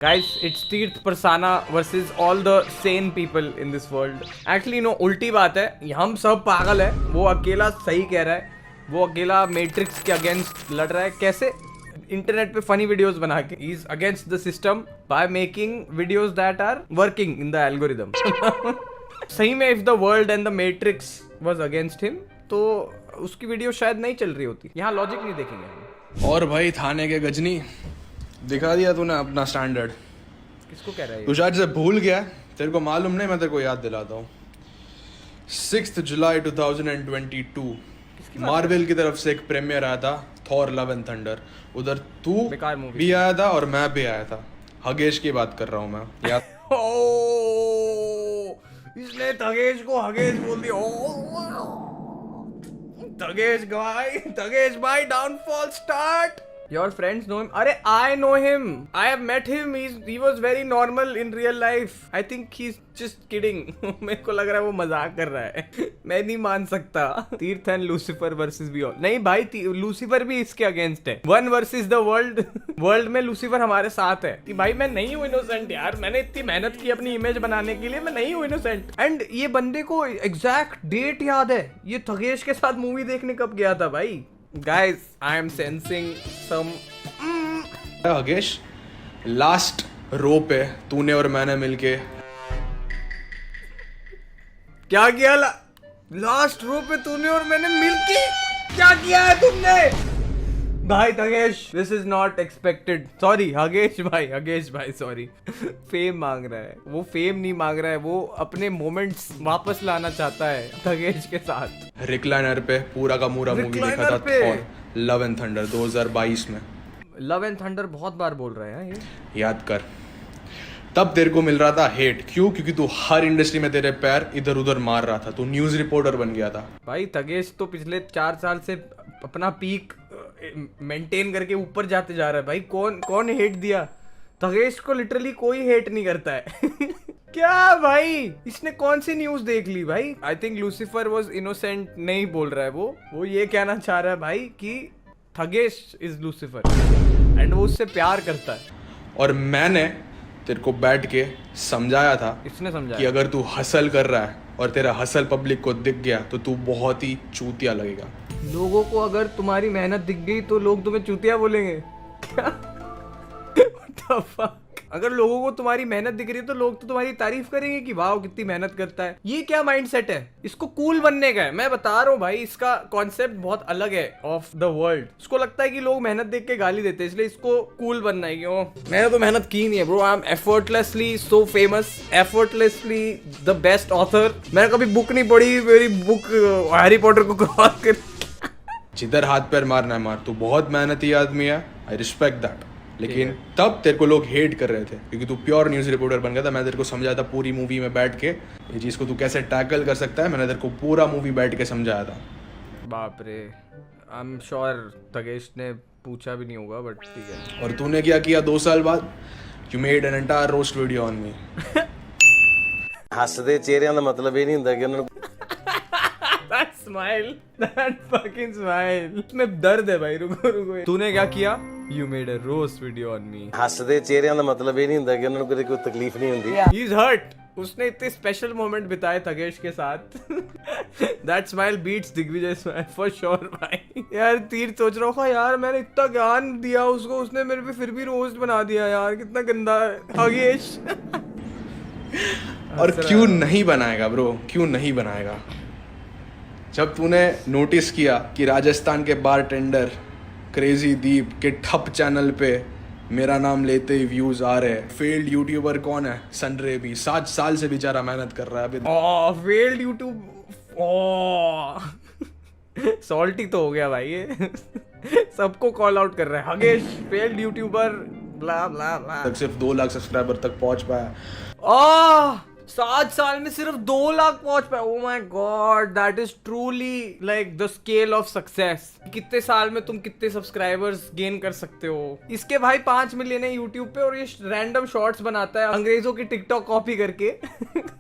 Guys, it's Tirth Persana versus all the sane people in this world. Actually, no, उल्टी बात है, हम सब पागल है, वो अकेला सही कह रहा है, वो अकेला मैट्रिक्स के अगेंस्ट लड़ रहा है, कैसे? इंटरनेट पे फनी वीडियोस बना के he is against the system by making videos that are working in the algorithm. सही में if the world and the matrix was against him, तो उसकी वीडियो शायद नहीं चल रही होती. यहाँ लॉजिक नहीं देखेंगे हम. और भाई थाने के गजनी दिखा दिया तूने अपना स्टैंडर्ड. किसको कह रहा है? तू शायद से भूल गया, तेरे को मालूम नहीं, मैं तेरे को याद दिलाता हूँ. 6 जुलाई 2022 मार्वल की तरफ से एक प्रीमियर आया था, थॉर लव एंड थंडर. उधर तू भी आया था और मैं भी आया था. हगेश की बात कर रहा हूँ मैं. याद इसने तगेश को हगेश बोल दिया. तगेश भाई downfall start. Your friends know him? अरे I know him. I have met him. He was very normal in real life. I think he's just kidding. मेरे को लग रहा है वो मजाक कर रहा है. मैं नहीं मान सकता. तीर्थ एंड लूसीफर वर्सेस बियॉन्ड. नहीं भाई, लूसीफर भी इसके अगेंस्ट है. One versus the world. World में लूसीफर हमारे साथ है. कि भाई मैं नहीं हूँ इनोसेंट यार. मैंने इतनी मेहनत की अपनी इमेज बनाने के लिए. मैं नहीं हूँ इनोसेंट. एंड ये बंदे को एग्जैक्ट डेट याद है. ये थगेश के साथ मूवी देखने कब गया था भाई? Guys, I am sensing some. Hagesh, last row पे तूने और मैंने मिलके क्या किया? लास्ट रो पे तूने और मैंने मिलके क्या किया है तुमने? भाई तगेश, this is not expected. Sorry, हगेश भाई sorry. फेम मांग रहा है. वो फेम नहीं मांग रहा है, वो अपने मोमेंट्स वापस लाना चाहता है तगेश के साथ. रिक्लाइनर पे पूरा का पूरा मूवी देखा था और लव एंड थंडर 2022 में. लव एंड थंडर बहुत बार बोल रहा है ये. याद कर, तब तेरे को मिल रहा था हेट. क्यों? क्योंकि तू हर इंडस्ट्री में तेरे पैर इधर उधर मार रहा था. तू न्यूज रिपोर्टर बन गया था. भाई तगेश तो पिछले 4 साल से अपना पीक मेंटेन करके ऊपर जाते जा रहा है. भाई कौन हेट दिया? तगेश को लिटरली कोई हेट नहीं करता है. क्या भाई, इसने कौन सी न्यूज देख ली भाई? I think Lucifer was innocent नहीं बोल रहा है. वो ये कहना चाह रहा है भाई कि थगेश इज लूसीफर एंड वो उससे प्यार करता है. और मैंने तेरे को बैठ के समझाया था. इसने समझाया कि अगर तू हसल कर रहा है और तेरा हसल पब्लिक को दिख गया तो तू बहुत ही चूतिया लगेगा. लोगों को अगर तुम्हारी मेहनत दिख गई तो लोग तुम्हें चूतिया बोलेंगे क्या? What the fuck? अगर लोगों को तुम्हारी मेहनत दिख रही है तो लोग तो तुम्हारी तारीफ करेंगे कि वाह कितनी मेहनत करता है. ये क्या माइंडसेट है? इसको कूल बनने का है. मैं बता रहा हूँ भाई, इसका कॉन्सेप्ट बहुत अलग है ऑफ द वर्ल्ड. इसको लगता है कि लोग मेहनत देख के गाली देते हैं, इसलिए इसको कूल बनना है. क्यों? मैंने तो मेहनत की नहीं है bro. I am effortlessly so famous, effortlessly the best author. मैंने कभी बुक नहीं पढ़ी. मेरी बुक हैरी पॉटर को क्रॉस कर. जिधर हाथ पैर मारना है मार. तू बहुत मेहनती आदमी है, आई रिस्पेक्ट दैट. लेकिन तब तेरे को लोग हेट कर रहे थे क्योंकि तू प्योर न्यूज रिपोर्टर बन गया था. मैं तेरे को समझाया था पूरी मूवी में बैठ के ये चीज को तू कैसे टैकल कर सकता है. मैंने तेरे को पूरा मूवी बैठ के समझाया था. बाप रे, आई एम श्योर तगेश ने पूछा भी नहीं होगा, बट ठीक है. और तूने क्या किया 2 साल बाद? You made an entire roast video on me. हੱਸਦੇ ਚਿਹਰਿਆਂ ਦਾ ਮਤਲਬ ਇਹ ਨਹੀਂ ਹੁੰਦਾ ਕਿ ਉਹਨਾਂ ਨੂੰ That smile, that fucking smile. इसमें दर्द है भाई. रुको. तूने क्या किया? You made a roast video on me. ਹੱਸਦੇ ਚਿਹਰਿਆਂ ਦਾ ਮਤਲਬ ਇਹ ਨਹੀਂ ਹੁੰਦਾ ਕਿ ਉਹਨਾਂ ਨੂੰ ਕਦੇ ਕੋਈ ਤਕਲੀਫ ਨਹੀਂ ਹੁੰਦੀ. He's hurt. उसने इतने स्पेशल मोमेंट बिताए तगेश के साथ. That smile beats Digvijay smile for sure भाई. यार तीर सोच रहा होगा यार मैंने इतना ज्ञान दिया उसको, उसने मेरे पे फिर भी रोस्ट बना दिया यार. कितना गंदा है हगेश. और क्यों नहीं बनाएगा ब्रो? क्यों नहीं बनाएगा? जब तूने नोटिस किया कि राजस्थान के बारटेंडर क्रेजी दीप के ठप चैनल पे मेरा नाम लेते ही व्यूज आ रहे हैं. फेल्ड यूट्यूबर कौन है? सनरेबी. 7 साल से बेचारा मेहनत कर रहा है अभी. Failed YouTube. सॉल्टी तो हो गया भाई ये. सबको कॉल आउट कर रहा है हगेश फेल्ड यूट्यूबर ब्ला ब्ला ब्ला. तक सिर्फ 2 लाख सब्सक्राइबर तक पहुंच पाया. 7 साल में सिर्फ 2 लाख पहुंच पाए. Oh my God, that is truly like the scale of success. कितने साल में तुम कितने सब्सक्राइबर्स गेन कर सकते हो. इसके भाई 5 मिलियन है यूट्यूब पे और ये रैंडम शॉर्ट्स बनाता है अंग्रेजों की टिकटॉक कॉपी करके.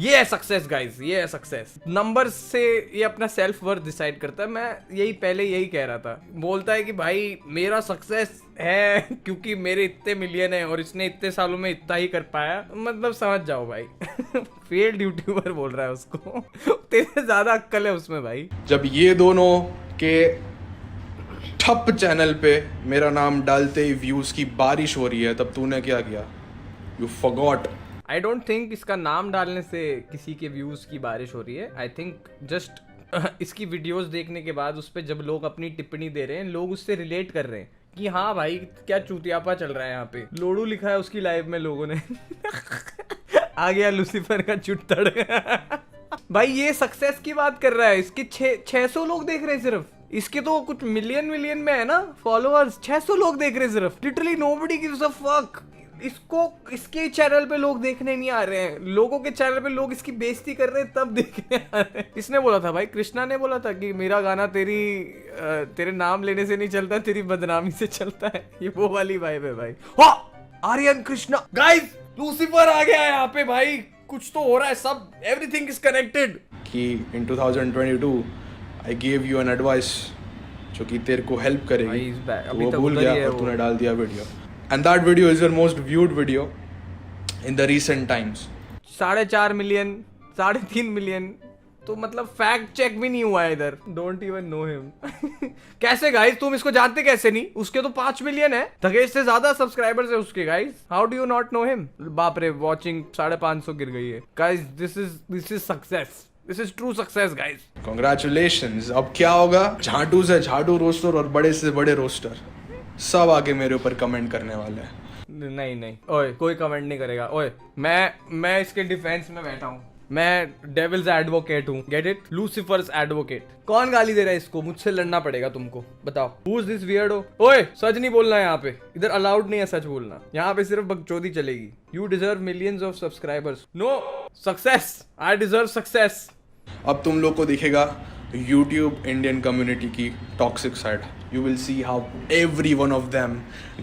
ये है सक्सेस गाइस, ये है सक्सेस। नंबर से ये अपना सेल्फ वर्थ डिसाइड करता है। मैं यही कह रहा था। बोलता है कि भाई मेरा सक्सेस है क्योंकि मेरे इतने मिलियन है और इसने इतने सालों में इतना ही कर पाया। मतलब समझ जाओ भाई। फेल्ड यूट्यूबर बोल रहा है उसको। तेरे ज्यादा अक्कल है उसमें भाई। जब ये दोनों के ठप चैनल पे मेरा नाम डालते ही व्यूज की बारिश हो रही है, तब तूने क्या किया? You forgot. I don't think इसका नाम डालने से किसी के व्यूज की बारिश हो रही है। आई थिंक जस्ट इसकी वीडियोस देखने के बाद उस पर जब लोग अपनी टिप्पणी दे रहे हैं, लोग उससे रिलेट कर रहे हैं कि हाँ भाई क्या चूतियापा चल रहा है यहाँ पे। लोडू लिखा है उसकी लाइव में लोगों ने। आ गया लूसीफर का चुट्तड़। भाई ये सक्सेस की बात कर रहा है। इसके 600 लोग देख रहे हैं सिर्फ। इसके तो कुछ मिलियन में है ना फॉलोअर्स। 600 लोग देख रहे हैं सिर्फ। Literally nobody gives a fuck. इसको इसके चैनल पे लोग देखने नहीं आ रहे हैं। लोगों के चैनल पे लोग इसकी बेइज्जती कर रहे हैं तब देखने आ रहे हैं। इसने बोला था भाई, कृष्णा ने बोला था कि मेरा गाना तेरे नाम लेने से नहीं चलता, तेरी बदनामी से चलता है। ये वो वाली वाइब है भाई। आर्यन कृष्णा गाइस, लूसीफर आ गया है यहाँ पे भाई। कुछ तो हो रहा है, सब एवरीथिंग इज कनेक्टेड। कि इन 2022 I give you an advice जो कि तेरे को हेल्प भाई करेगी। इस back- तो अभी वो तक भूल उधर ही गया है और वो। तूने डाल दिया video. And that video is your most viewed video in the recent times. 4.5 million, 3.5 million. तो मतलब फैक्ट चेक भी नहीं हुआ है इधर। Don't even know him. कैसे गाइस, तुम इसको जानते कैसे नहीं? उसके तो 5 मिलियन है। धगेश से ज्यादा सब्सक्राइबर्स है उसके guys. How do you not know him? बाप रे, वॉचिंग 550 गिर गई है guys. This is success. This is true success guys. Congratulations। अब क्या होगा? झाटू से झाटू रोस्टर और बड़े से बड़े रोस्टर सब आके मेरे ऊपर कमेंट करने वाले हैं। नहीं ओए, कोई कमेंट नहीं करेगा। ओए मैं इसके डिफेंस में बैठा हूँ। मैं डेविल्स एडवोकेट हूँ। Get it? Lucifer's advocate. कौन गाली दे रहा है इसको? मुझसे लड़ना पड़ेगा तुमको। बताओ, हु इज दिस वियर्डो? ओए सच नहीं बोलना है यहाँ पे। इधर अलाउड नहीं है सच बोलना। यहाँ पे सिर्फ बकचोदी चलेगी। You deserve millions of subscribers. No success. I deserve success. अब तुम लोग को दिखेगा YouTube इंडियन कम्युनिटी की toxic side. You will see how every one of them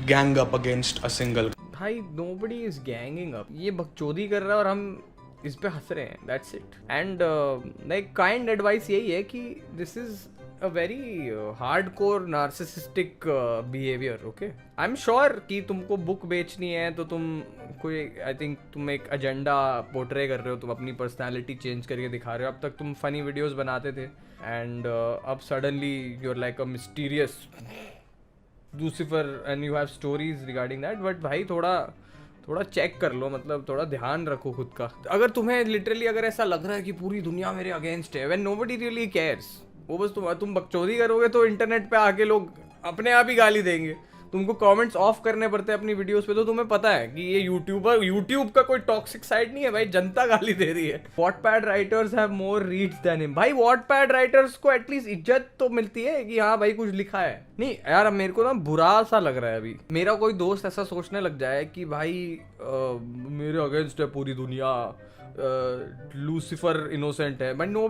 gang up against a single. भाई नोबडी इज गैंगिंग अप। ये बकचोदी कर रहा है और हम इस पे हंस रहे हैं। That's it. And like kind advice यही है कि this is a very hardcore narcissistic behaviour. Okay, I am sure कि तुमको बुक बेचनी है तो तुम कोई, आई थिंक तुम एक एजेंडा पोर्ट्रे कर रहे हो। तुम अपनी पर्सनालिटी चेंज करके दिखा रहे हो। अब तक तुम फनी वीडियोस बनाते थे एंड अब suddenly you are like a mysterious Lucifer and you have stories regarding that. But भाई थोड़ा चेक कर लो। मतलब थोड़ा ध्यान रखो खुद का। अगर तुम्हें लिटरली अगर ऐसा लग रहा है कि पूरी दुनिया मेरे अगेंस्ट है, व्हेन नोबडी रियली केयर्स, वो बस तुम बकचोदी करोगे तो इंटरनेट पे आके लोग अपने आप ही गाली देंगे। तुमको कमेंट्स ऑफ करने पड़ते हैं अपनी वीडियोस पे। तो तुम्हें पता है कि ये यूट्यूब का कोई टॉक्सिक साइड नहीं है भाई। जनता गाली दे रही है। Wattpad writers have more reads than him. भाई वॉटपैड राइटर्स को एटलीस्ट इज्जत तो मिलती है कि हाँ भाई कुछ लिखा है। नहीं यार, अब मेरे को ना बुरा सा लग रहा है अभी। मेरा कोई दोस्त ऐसा सोचने लग जाए कि भाई मेरे अगेंस्ट है पूरी दुनिया, लूसीफर इनोसेंट है। भाई नो,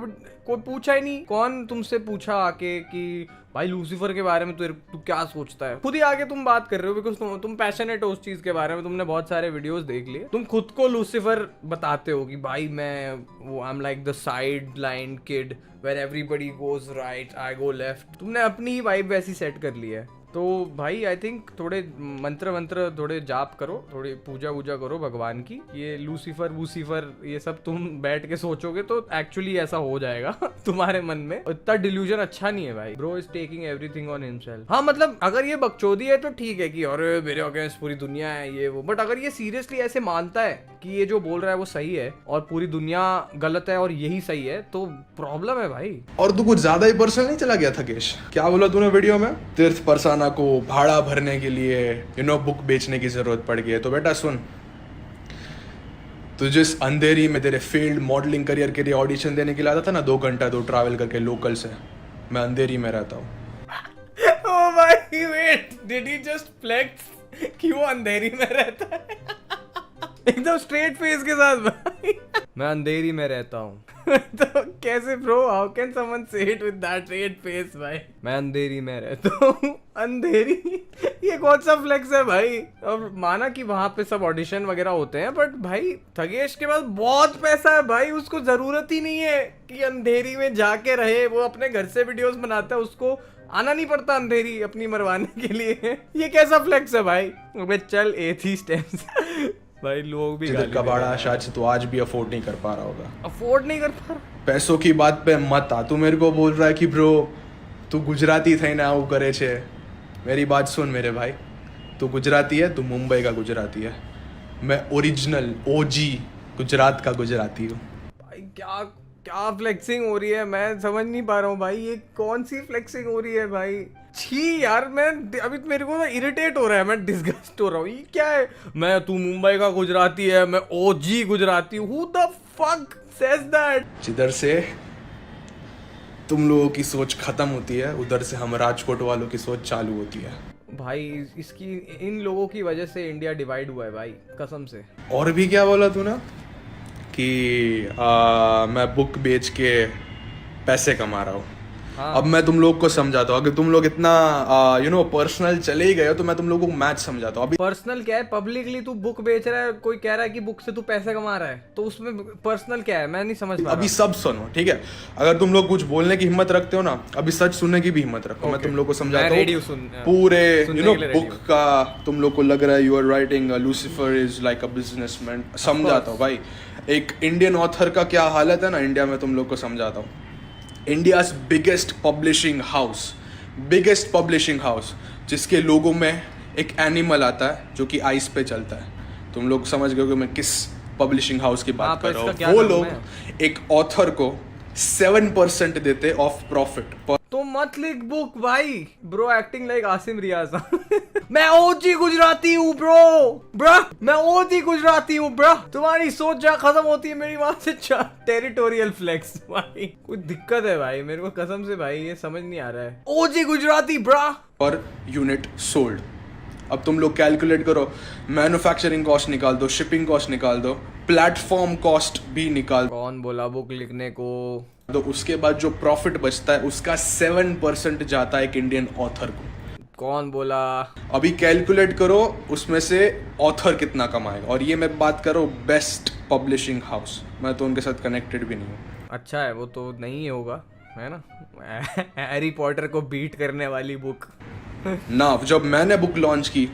कोई पूछा ही नहीं। कौन तुमसे पूछा आके कि भाई लूसीफर के बारे में तू क्या सोचता है? खुद ही आके तुम बात कर रहे हो बिकॉज तुम पैशनेट हो उस चीज के बारे में। तुमने बहुत सारे वीडियोस देख लिए। तुम खुद को लूसीफर बताते हो कि भाई मैं वो I am like the sideline kid where everybody goes right, I go left. तुमने अपनी ही वाइब वैसी सेट कर ली है। तो भाई आई थिंक थोड़े मंत्र थोड़े जाप करो, थोड़ी पूजा वूजा करो भगवान की। ये लूसीफर ये सब तुम बैठ के सोचोगे तो एक्चुअली ऐसा हो जाएगा तुम्हारे मन में। इतना डिल्यूजन अच्छा नहीं है भाई। Bro is taking everything on himself. हाँ मतलब अगर ये बकचोदी है तो ठीक है कि अरे मेरे अगेंस्ट पूरी दुनिया है ये वो। बट अगर ये सीरियसली ऐसे मानता है कि ये जो बोल रहा है वो सही है और पूरी दुनिया गलत है और यही सही है, तो प्रॉब्लम है भाई। और तू कुछ ज्यादा ही पर्सनल नहीं चला गया था केश? क्या बोला तूने वीडियो में? तीर्थ परसाना को भाड़ा भरने के लिए बुक बेचने की जरूरत पड़ गई है। तो बेटा सुन, तू जिस अंधेरी में तेरे फील्ड मॉडलिंग करियर के लिए ऑडिशन देने के लिए आता था ना 2 घंटा तो ट्रैवल करके लोकल से, मैं अंधेरी में रहता हूँ। ओह भाई wait, did he just flex कि वो अंधेरी में रहता है? एकदम स्ट्रेट फेस के साथ भाई। मैं अंधेरी में रहता हूँ। तो कैसे ब्रो, हाउ कैन समवन से it with that straight face भाई? मैं अंधेरी में रहता हूँ। अंधेरी ये कौन सा फ्लेक्स है भाई? और माना कि वहां पे सब ऑडिशन वगैरह होते हैं, बट भाई थगेश के पास बहुत पैसा है भाई, उसको जरूरत ही नहीं है कि अंधेरी में जाके रहे। वो अपने घर से वीडियोस बनाता है, उसको आना नहीं पड़ता अंधेरी अपनी मरवाने के लिए। ये कैसा फ्लेक्स है भाई? अबे चल एथीस्ट भाई, लोग भी गाली कबाड़ा शायद से तो आज भी अफोर्ड नहीं कर पा रहा होगा। अफोर्ड नहीं कर पा रहा। पैसों की बात पे मत आ। तू मेरे को बोल रहा है कि ब्रो तू गुजराती थे ना, वो करे छे। मेरी बात सुन मेरे भाई, तू गुजराती है, तू मुंबई का गुजराती है, मैं ओरिजिनल ओजी गुजरात का गुजराती हूँ। भाई क्या क्या फ्लेक्सिंग हो रही है, मैं समझ नहीं पा रहा हूँ भाई। ये कौन सी फ्लेक्सिंग हो रही है भाई? छी यार, मैं अभी मेरे को ना इरिटेट हो रहा है, मैं डिस्गस्ट हो रहा हूँ। ये क्या है? तू मुंबई का गुजराती है, मैं ओजी गुजराती हूँ। Who the fuck says that? जिधर से तुम लोगों की सोच खत्म होती है, उधर से हम राजकोट वालों की सोच चालू होती है भाई। इसकी इन लोगों की वजह से इंडिया डिवाइड हुआ है भाई, कसम से। और भी क्या बोला तू ना कि मैं बुक बेच के पैसे कमा रहा हूँ। हाँ। अब मैं तुम लोग को समझाता हूँ। अगर तुम लोग इतना पर्सनल चले ही गए हो तो मैं तुम लोगों को मैच समझाता हूँ। अभी पर्सनल क्या है? पब्लिकली तू बुक बेच रहा है, कोई कह रहा है कि बुक से तू पैसे कमा रहा है, तो उसमें पर्सनल क्या है? मैं नहीं समझ पा रहा। अभी सब सुनो, ठीक है? अगर तुम लोग कुछ बोलने की हिम्मत रखते हो ना, अभी सच सुनने की भी हिम्मत रखो। मैं तुम लोग को समझाता हूँ पूरे बुक का। तुम लोग को लग रहा है you are writing Lucifer is like a businessman. समझाता हूँ भाई, एक इंडियन ऑथर का क्या हालत है ना इंडिया में, तुम लोग को समझाता हूँ। इंडियाज बिगेस्ट पब्लिशिंग हाउस जिसके लोगों में एक एनिमल आता है जो कि आइस पे चलता है। तुम लोग समझ गए कि मैं किस पब्लिशिंग हाउस की बात कर रहा हूँ। वो लोग एक ऑथर को 7% देते ऑफ प्रॉफिट। तो मत लिख बुक भाई। ब्रो एक्टिंग लाइक आसिम रियाज। मैं ओजी गुजराती हूँ ब्रो। मैं ओजी गुजराती हूँ ब्रो। तुम्हारी सोच जहाँ खत्म होती है मेरी वहां से टेरिटोरियल फ्लेक्स भाई। कोई दिक्कत है भाई मेरे को कसम से भाई, ये समझ नहीं आ रहा है। ओजी गुजराती ब्रा। और यूनिट सोल्ड। अब तुम लोग कैलकुलेट करो, मैन्युफैक्चरिंग कॉस्ट निकाल दो, शिपिंग कॉस्ट निकाल दो, प्लेटफॉर्म कॉस्ट भी निकाल। कौन बोला बुक लिखने को? तो उसके बाद जो प्रॉफिट बचता है उसका 7% जाता है एक इंडियन ऑथर को। कौन बोला? अभी कैलकुलेट करो उसमें से ऑथर कितना कमाएगा। और ये मैं बात करो बेस्ट पब्लिशिंग हाउस, मैं तो उनके साथ कनेक्टेड भी नहीं हूँ। अच्छा है, वो तो नहीं होगा, है ना? हैरी पॉटर को बीट करने वाली बुक ना। जब मैंने बुक लॉन्च की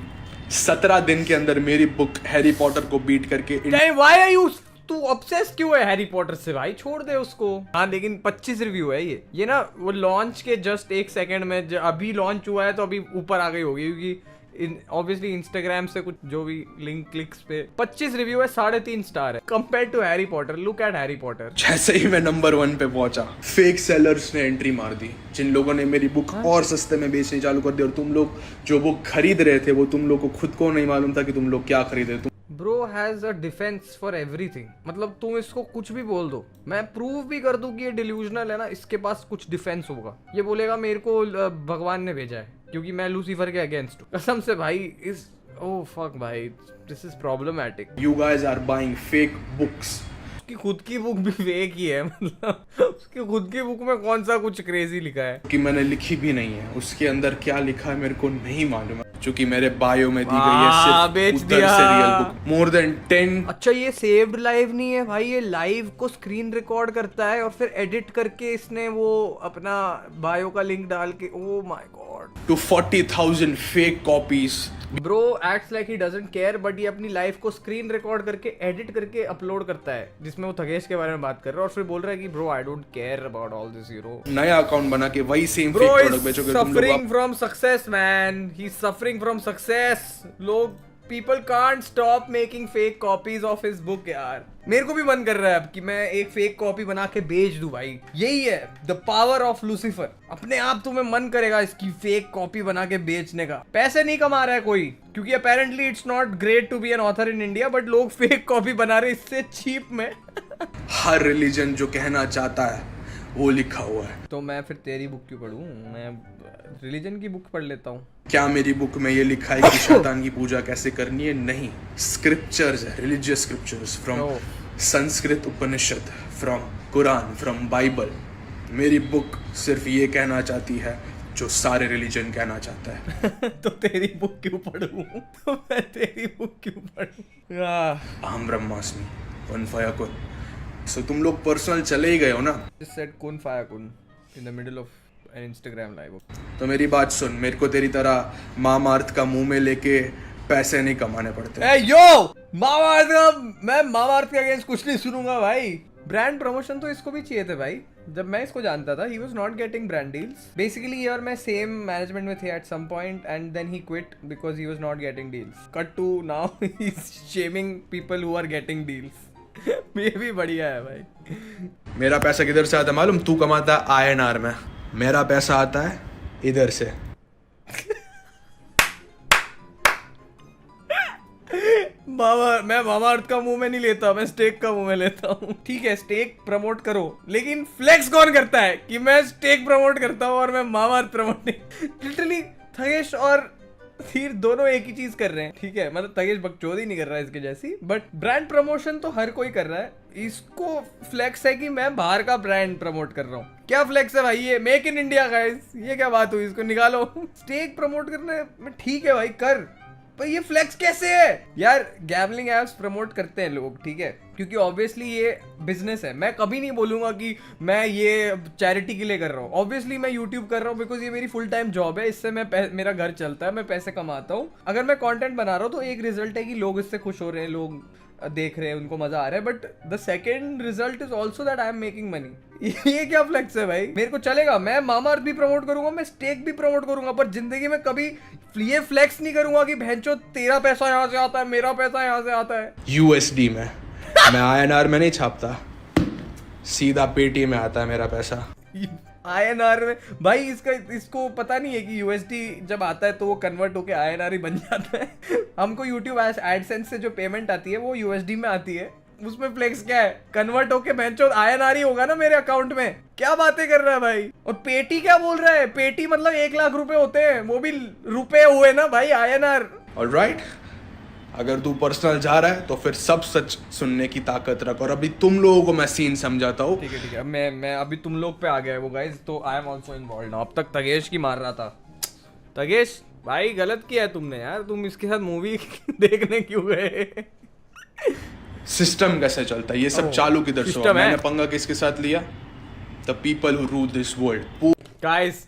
17 दिन के अंदर मेरी बुक हैरी पॉटर को बीट करके। व्हाई आर यू तू ऑब्सेस क्यों है हैरी पॉटर से भाई? छोड़ दे उसको। हाँ लेकिन 25 रिव्यू है ये ना, वो लॉन्च के जस्ट 1 सेकंड में अभी लॉन्च हुआ है तो अभी ऊपर आ गई होगी, क्योंकि ऑब्वियसली इंस्टाग्राम से कुछ जो भी लिंक क्लिक्स पे 25 रिव्यू है, 3.5 स्टार है compare to Harry Potter. Look at Harry Potter. जैसे ही मैं नंबर 1 पे पहुंचा, फेक सेलर्स ने एंट्री मार दी, जिन लोगों ने मेरी बुक और सस्ते में बेचनी चालू कर दी। और तुम लोग जो बुक खरीद रहे थे वो तुम लोग को खुद को नहीं मालूम था कि तुम लोग क्या खरीदे। Bro has a defence for everything. मतलब तुम इसको कुछ भी बोल दो, मैं प्रूव भी कर दूं कि ये डिल्यूजनल है ना, इसके पास कुछ डिफेंस होगा। ये बोलेगा मेरे को भगवान ने भेजा है क्योंकि मैं लूसीफर के अगेंस्ट हूँ। कसम से भाई, इस ओह फक भाई, this is problematic. You guys are buying fake books. उसकी खुद की बुक भी फेक ही है। मतलब उसकी खुद की बुक में कौन सा कुछ क्रेजी लिखा है कि मैंने लिखी भी नहीं है। उसके अंदर क्या लिखा है मेरे को नहीं मालूम है, क्योंकि मेरे बायो में दी गई है सिर्फ बेच उधर दिया से रियल बुक। More than 10। अच्छा ये सेव्ड लाइव नहीं है भाई, ये लाइव को स्क्रीन रिकॉर्ड करता है और फिर एडिट करके इसने वो अपना बायो का लिंक डाल के, oh my God, to 40,000 fake copies। Bro acts like he doesn't care, but ये अपनी लाइफ को स्क्रीन रिकॉर्ड करके एडिट करके अपलोड करता है, जिसमें वो थगेश के बारे में बात कर रहा है और फिर बोल रहा है कि bro I don't care about all this, you know. नया अकाउंट बना के वही सेम फेक ब्रो प्रोडक्ट बेचोगे तुम लोग। Suffering from success man, he is suffering from success. लोग people can't stop making fake copies of his book यार। मेरे को भी मन कर रहा है अब कि मैं एक फेक कॉपी बना के बेच दूं भाई। यही है द पावर ऑफ लूसीफर। अपने आप तुम्हें मन करेगा इसकी फेक कॉपी बना के बेचने का। पैसे नहीं कमा रहा है कोई, क्योंकि apparently it's not great to be an author in India, but लोग फेक कॉपी बना रहे इससे चीप में। हर रिलीजन जो कहना चाहता है वो लिखा हुआ है। तो मैं फिर तेरी बुक क्यों पढ़ूं? मैं रिलीजन की बुक पढ़ लेता हूँ। क्या मेरी बुक में ये लिखा है कि शैतान की पूजा कैसे करनी है? नहीं, स्क्रिप्चर्स है, religious scriptures from Sanskrit Upanishad, from Quran, from Bible. मेरी बुक सिर्फ ये कहना चाहती है जो सारे रिलीजन कहना चाहता है। तो तेरी बुक क्यों पढ़ूं? तो मैं तेरी बुक क्यों पढ़ूं? अहम ब्रह्मास्मि वन फयाकुन। सो तुम लोग पर्सनल चले ही गए हो ना। Just said kun faya kun in the middle of an Instagram live. तो मेरी बात सुन, मेरे को तेरी तरह मामार्थ का मुंह में लेके पैसे नहीं कमाने पड़ते। ए यो, मामार्थ का मैं मामार्थ के अगेंस्ट कुछ नहीं सुनूंगा भाई। ब्रांड प्रमोशन तो इसको भी चाहिए थे भाई। जब मैं इसको जानता था, he was not getting brand deals. Basically ये और मैं same management में थे at some point and then he quit because he was not getting deals. Cut to now he's shaming people who are getting deals. ये भी बढ़िया है भाई। मेरा पैसा किधर से आता है मालूम? तू कमाता है INR में, मेरा पैसा आता है इधर से। मैं मामाअर्थ का मुंह में नहीं लेता, मैं स्टेक का मुंह में लेता हूँ। ठीक है, स्टेक प्रमोट करो, लेकिन फ्लेक्स कौन करता है कि मैं स्टेक प्रमोट करता हूँ और मैं मामाअर्थ प्रमोट नहीं। लिटरली थगेश और धीर दोनों एक ही चीज कर रहे हैं। ठीक है, मतलब थगेश बकचोदी नहीं कर रहा है इसके जैसी, बट ब्रांड प्रमोशन तो हर कोई कर रहा है। इसको फ्लेक्स है कि मैं बाहर का ब्रांड प्रमोट कर रहा हूँ। क्या फ्लेक्स है भाई? ये मेक इन इंडिया गाइस, ये क्या बात हुई? इसको निकालो। स्टेक प्रमोट करने में ठीक है भाई, कर, पर ये फ्लेक्स कैसे है यार? गैम्बलिंग एप्स प्रमोट करते हैं लोग, ठीक है, क्योंकि ऑब्वियसली ये बिजनेस है। मैं कभी नहीं बोलूंगा कि मैं ये चैरिटी के लिए कर रहा हूँ। ऑब्वियसली मैं यूट्यूब कर रहा हूँ बिकॉज ये मेरी फुल टाइम जॉब है, इससे मेरा घर चलता है, मैं पैसे कमाता हूँ। अगर मैं कंटेंट बना रहा हूँ तो एक रिजल्ट है कि लोग इससे खुश हो रहे हैं, लोग देख रहे हैं, उनको मजा आ रहा है, but the second result is also that I am making money. ये क्या फ्लेक्स है भाई? मेरे को चलेगा, मैं मामाअर्थ भी प्रमोट करूंगा, मैं स्टेक भी प्रमोट करूंगा, पर जिंदगी में कभी ये फ्लेक्स नहीं करूंगा कि भैंचो तेरा पैसा यहाँ से आता है, मेरा पैसा यहाँ से आता है। USD में, मैं INR में नहीं छापता, सीधा पेटी में आता है मेरा पैसा। INR में भाई, इसको पता नहीं है कि USD जब आता है तो वो कन्वर्ट होके INR ही बन जाता है। हमको YouTube एडसेंस से जो पेमेंट आती है वो USD में आती है, उसमें फ्लेक्स क्या है? कन्वर्ट होके भैंचो INR ही होगा ना मेरे अकाउंट में। क्या बातें कर रहा है भाई? और पेटी क्या बोल रहा है? पेटी मतलब 1 लाख रुपए होते हैं, वो भी रुपए हुए ना भाई, INR। ऑलराइट, अगर तू पर्सनल जा रहा है तो फिर सब सच सुनने की ताकत रख। और अभी तुम लोगों को मैं सीन समझाता हूँ। ठीक है, मैं अभी तुम लोग पे आ गया है वो गाइस, तो I am also involved now. अब तक तगेश की मार रहा था। तगेश भाई गलत किया है तुमने यार, तुम इसके साथ मूवी देखने क्यों गए? सिस्टम कैसे चलता है ये सब चालू किधर से हुआ? मैंने पंगा किसके साथ लिया? The people who rule this world. Guys,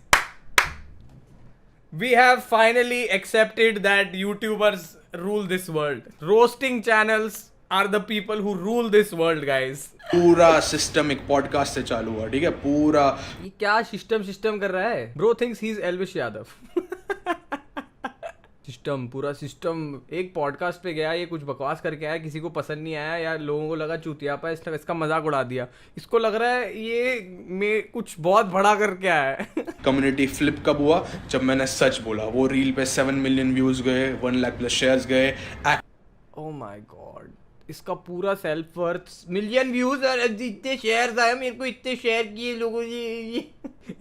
we have finally accepted that YouTubers rule this world. Roasting channels are the people who rule this world, guys. पूरा सिस्टम एक पॉडकास्ट से चालू हुआ, ठीक है? पूरा ये क्या सिस्टम कर रहा है? Bro thinks he's Elvish Yadav. System, पूरा सिस्टम एक पॉडकास्ट पे गया, ये कुछ बकवास करके आया, किसी को पसंद नहीं आया यार, लोगों को लगा चूतियापा, इसका मजाक उड़ा दिया। इसको लग रहा है ये कुछ बहुत बड़ा करके आया है। कम्युनिटी फ्लिप कब हुआ? जब मैंने सच बोला। वो रील पे 7 मिलियन व्यूज गए, 1 लाख प्लस शेयर्स गए। ओह माय गॉड, इसका पूरा सेल्फ वर्थ मिलियन व्यूज और इतने शेयर्स आए, मेरे को इतने शेयर किए लोगों ने।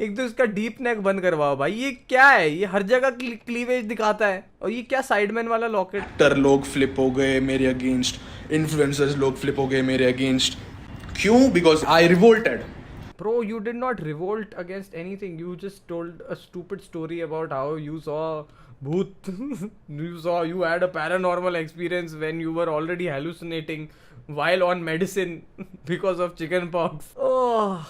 एक तो इसका डीप नेक बंद करवाओ भाई। ये क्या है? ये हर जगह क्लीवेज दिखाता है। और ये क्या साइडमैन वाला लॉकेट? एक्टर लोग फ्लिप हो गए मेरे अगेंस्ट, इन्फ्लुएंसर्स लोग फ्लिप हो गए मेरे अगेंस्ट। क्यों? Because I revolted. Bro, you did not revolt against anything. You just told a stupid story about how you saw Bhoot. You had a paranormal experience when you were already hallucinating while on medicine because of chickenpox. Oh.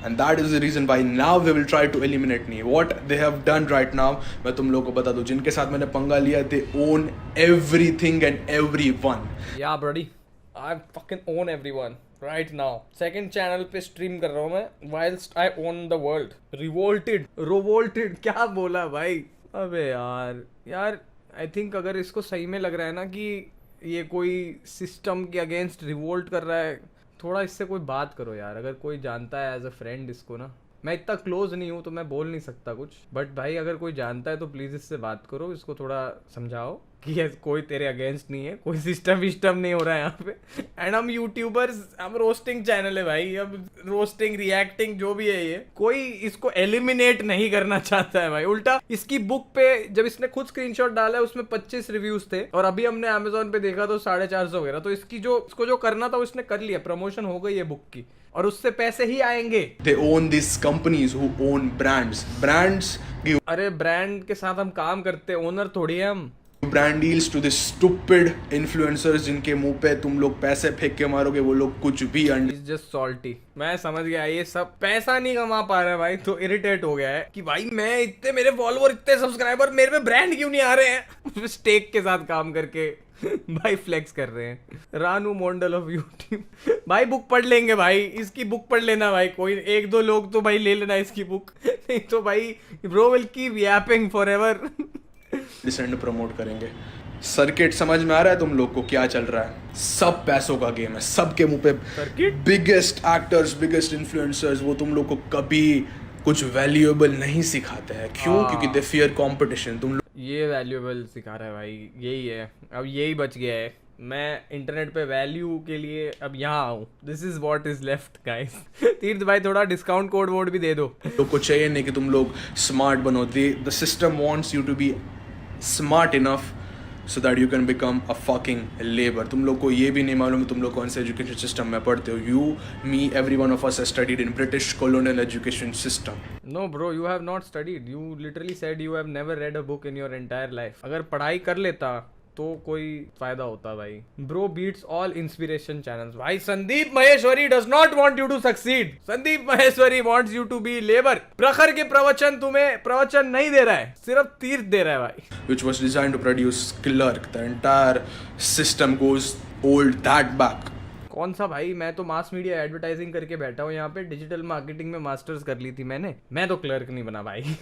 And that is the reason why now they will try to eliminate me. What they have done right now, मैं तुम लोगों को बता दूं, जिनके साथ मैंने पंगा लिया, they own everything and everyone. Yeah, buddy. I fucking own everyone. Right now. Second channel पे stream कर रहा हूँ मैं, whilst I own the world. Revolted, क्या बोला भाई? अबे यार I think अगर इसको सही में लग रहा है ना कि ये कोई सिस्टम के अगेंस्ट रिवोल्ट कर रहा है, थोड़ा इससे कोई बात करो यार। अगर कोई जानता है एज अ फ्रेंड इसको ना, मैं इतना क्लोज नहीं हूँ तो मैं बोल नहीं सकता कुछ, बट भाई अगर कोई जानता है तो प्लीज़ इससे बात करो, इसको थोड़ा समझाओ कि कोई तेरे अगेंस्ट नहीं है, कोई सिस्टम नहीं हो रहा है यहाँ पे। एंड हम यूट्यूबर्स, हम रोस्टिंग चैनल है भाई, अब रोस्टिंग रिएक्टिंग जो भी है, ये कोई इसको एलिमिनेट नहीं करना चाहता है भाई। उल्टा इसकी बुक पे जब इसने खुद स्क्रीनशॉट डाला है उसमें 25 रिव्यूज थे, और अभी हमने अमेजोन पे देखा तो 450 वगैरह। तो इसको जो करना था उसने कर लिया, प्रमोशन हो गई है बुक की, और उससे पैसे ही आएंगे। They own these companies who own brands give अरे ब्रांड के साथ हम काम करते, ओनर थोड़ी है हम। brand deals to the stupid influencers जिनके मुंह पे तुम लोग पैसे फेंक के मारोगे, वो लोग कुछ भी It's just salty। मैं समझ गया, ये सब पैसा नहीं कमा पा रहे हैं भाई, तो इरिटेट हो गया है कि भाई मैं इतने, मेरे फॉलोअर इतने, सब्सक्राइबर, मेरे में ब्रांड क्यों नहीं आ रहे हैं। स्टेक के साथ काम करके भाई फ्लेक्स कर रहे हैं। रानू मंडल ऑफ यूट्यूब भाई बुक पढ़ लेंगे भाई, इसकी बुक पढ़ लेना भाई, कोई एक दो लोग तो भाई ले लेना इसकी बुक, नहीं तो भाई bro will keep Yaping forever. Descend promote करेंगे। सर्किट समझ में आ रहा है तुम लोग को क्या चल रहा है? सब पैसों का गेम है, सबके मुंह पे circuit. Biggest actors, biggest influencers, वो तुम लोग को कभी कुछ वैल्यूएबल नहीं सिखाते हैं। क्यों? क्योंकि दे फियर कंपटीशन। तुम लोग ये वैल्यूएबल सिखा रहा है भाई, यही है, अब यही बच गया है। मैं इंटरनेट पे वैल्यू के लिए अब यहाँ आऊँ, this is what is left guys. तीर्थ भाई थोड़ा डिस्काउंट कोड वोड भी दे दो। को चाहिए नहीं कि तुम लोग स्मार्ट बनो। The system wants you to be smart enough so that you can become a fucking labor। तुम लोग को ये भी नहीं मालूम तुम लोग कौन से एजुकेशन सिस्टम में पढ़ते हो। You, me, every one of us has studied in British colonial education system। No bro, you have not studied, you literally said you have never read a book in your entire life। अगर पढ़ाई कर लेता तो कोई फायदा होता भाई। Bro beats all inspiration channels. भाई Sandeep Maheshwari does not want you to succeed, Sandeep Maheshwari wants you to be labour. Prakhar के प्रवचन तुम्हें प्रवचन नहीं दे रहा है, सिर्फ तीर्थ दे रहा है भाई। which was designed to produce clerk। The entire system goes old that back। कौन सा भाई, मैं तो मास मीडिया एडवर्टाइजिंग करके बैठा हूँ यहाँ पे, डिजिटल मार्केटिंग में मास्टर्स कर ली थी मैंने, मैं तो क्लर्क नहीं बना भाई।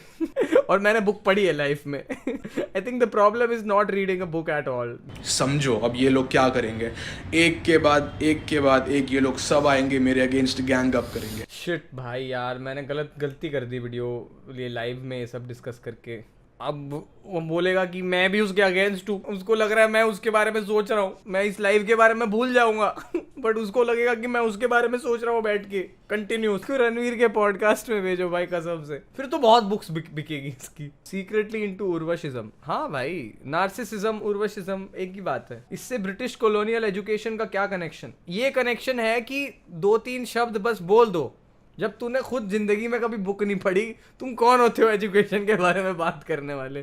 और मैंने बुक पढ़ी है लाइफ में। I think the problem is not reading a book at all. समझो अब ये लोग क्या करेंगे, एक के बाद एक ये लोग सब आएंगे मेरे अगेंस्ट, गैंग अप करेंगे। शिट भाई यार, मैंने गलती कर दी वीडियो ये लाइव में ये सब डिस्कस करके। अब वो बोलेगा कि मैं भी उसके अगेंस्ट हूँ, उसको लग रहा है मैं उसके बारे में सोच रहा हूँ, मैं इस लाइव के बारे में भूल जाऊंगा। बट उसको लगेगा कि मैं उसके बारे में सोच रहा हूँ बैठ के कंटिन्यू। उसको रणवीर के पॉडकास्ट में भेजो भाई कसम से, फिर तो बहुत बुक्स बिकेगी इसकी। सीक्रेटली इनटू उर्वशिज्म। हाँ भाई, नार्सिसिज्म उर्वशिज्म एक ही बात है। इससे ब्रिटिश कॉलोनियल एजुकेशन का क्या कनेक्शन? ये कनेक्शन है कि 2-3 शब्द बस बोल दो। जब तूने खुद जिंदगी में कभी बुक नहीं पढ़ी, तुम कौन होते हो एजुकेशन के बारे में बात करने वाले?